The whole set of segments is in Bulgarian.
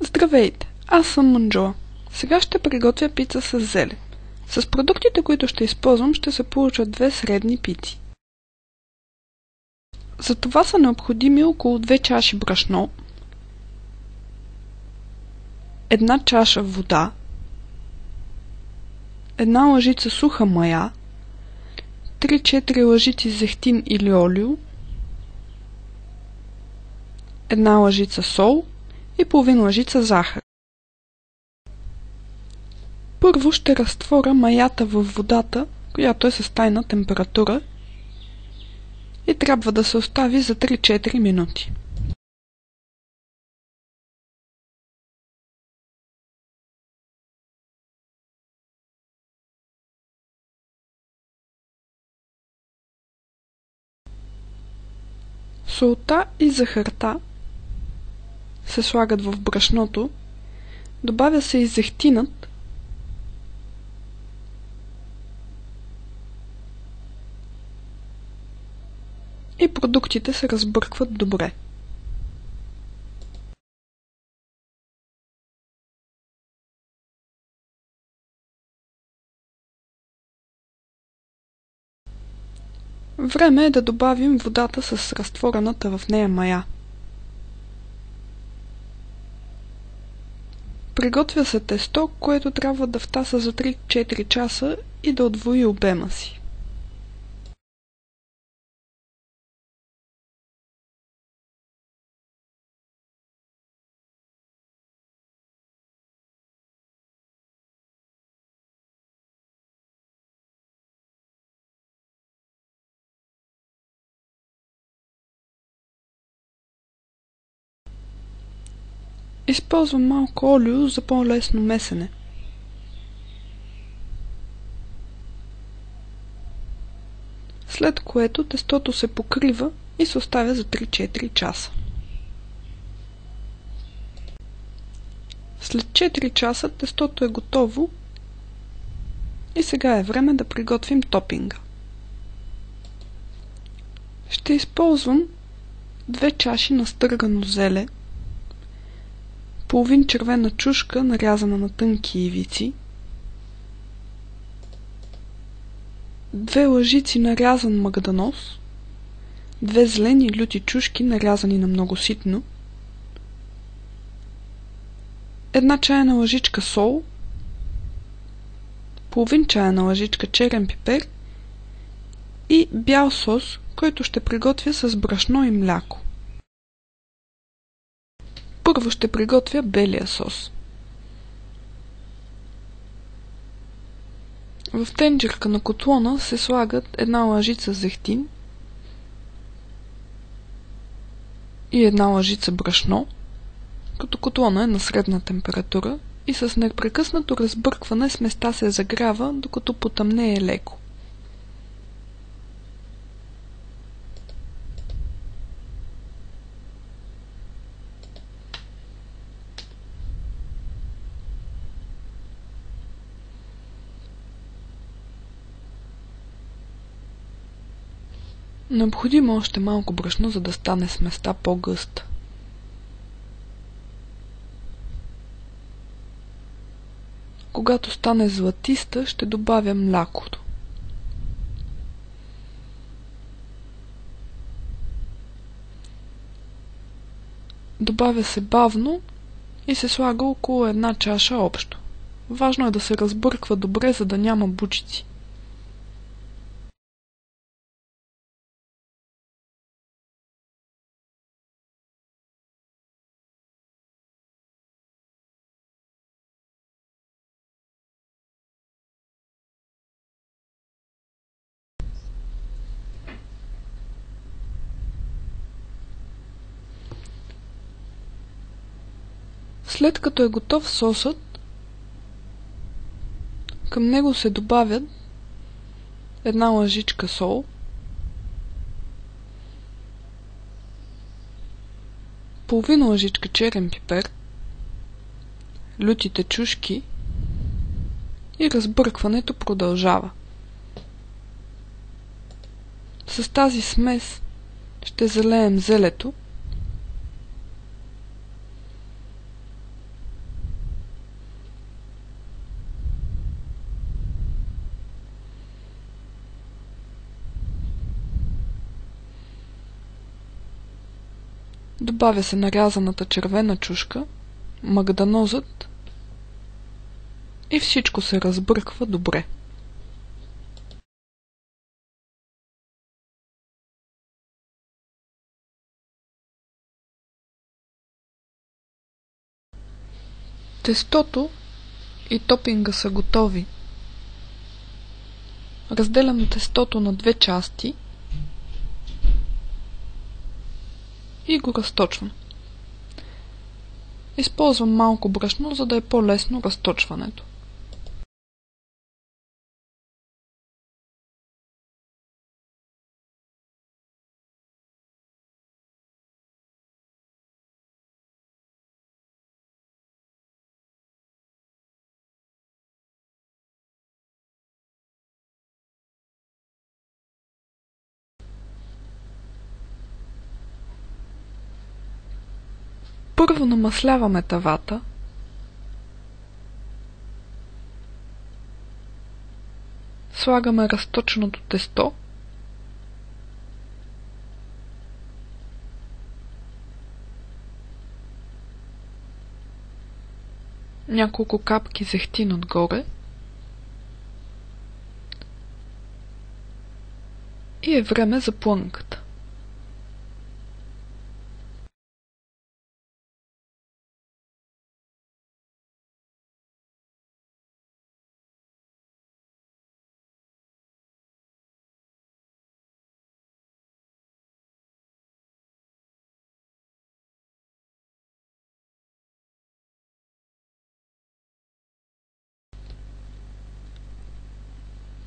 Здравейте, аз съм Манджоа. Сега ще приготвя пица с зелен. С продуктите, които ще използвам, ще се получат 2 средни пици. За това са необходими около 2 чаши брашно, 1 чаша вода, 1 лъжица суха мая, 3-4 лъжици зехтин или олио, 1 лъжица сол и половин лъжица захар. Първо ще разтворя маята във водата, която е с тайна температура и трябва да се остави за 3-4 минути. Солта и захарта се слагат в брашното, добавя се и зехтинът и продуктите се разбъркват добре. Време е да добавим водата с разтворената в нея мая. Приготвя се тесто, което трябва да втаса за 3-4 часа и да удвои обема си. Използвам малко олио за по-лесно месене. След което тестото се покрива и се оставя за 3-4 часа. След 4 часа тестото е готово и сега е време да приготвим топинга. Ще използвам 2 чаши настъргано зеле, половин червена чушка, нарязана на тънки ивици, 2 лъжици нарязан магданоз, 2 зелени люти чушки, нарязани на много ситно, 1 чайна лъжичка сол, половин чайна лъжичка черен пипер и бял сос, който ще приготвя с брашно и мляко. Първо ще приготвя белия сос. В тенджерка на котлона се слагат 1 лъжица зехтин и 1 лъжица брашно, като котлона е на средна температура и с непрекъснато разбъркване сместа се загрява, докато потъмнее леко. Необходимо още малко брашно, за да стане сместа по-гъста. Когато стане златиста, ще добавя млякото. Добавя се бавно и се слага около 1 чаша общо. Важно е да се разбърква добре, за да няма бучици. След като е готов сосът, към него се добавят 1 лъжичка сол, половина лъжичка черен пипер, лютите чушки и разбъркването продължава. С тази смес ще залеем зелето Добавя се нарязаната червена чушка, магданозът и всичко се разбърква добре. Тестото и топинга са готови. Разделям тестото на две части и го разточвам. Използвам малко брашно, за да е по-лесно разточването. Първо намасляваме тавата, слагаме разточеното тесто, няколко капки зехтин отгоре и е време за плънката.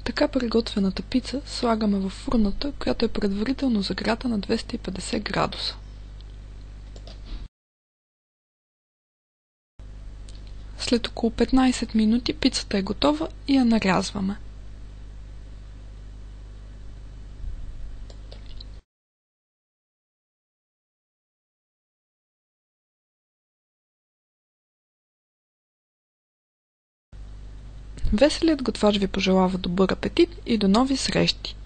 Така приготвената пица слагаме във фурната, която е предварително загрята на 250 градуса. След около 15 минути пицата е готова и я нарязваме. Веселият готвач ви пожелава добър апетит и до нови срещи!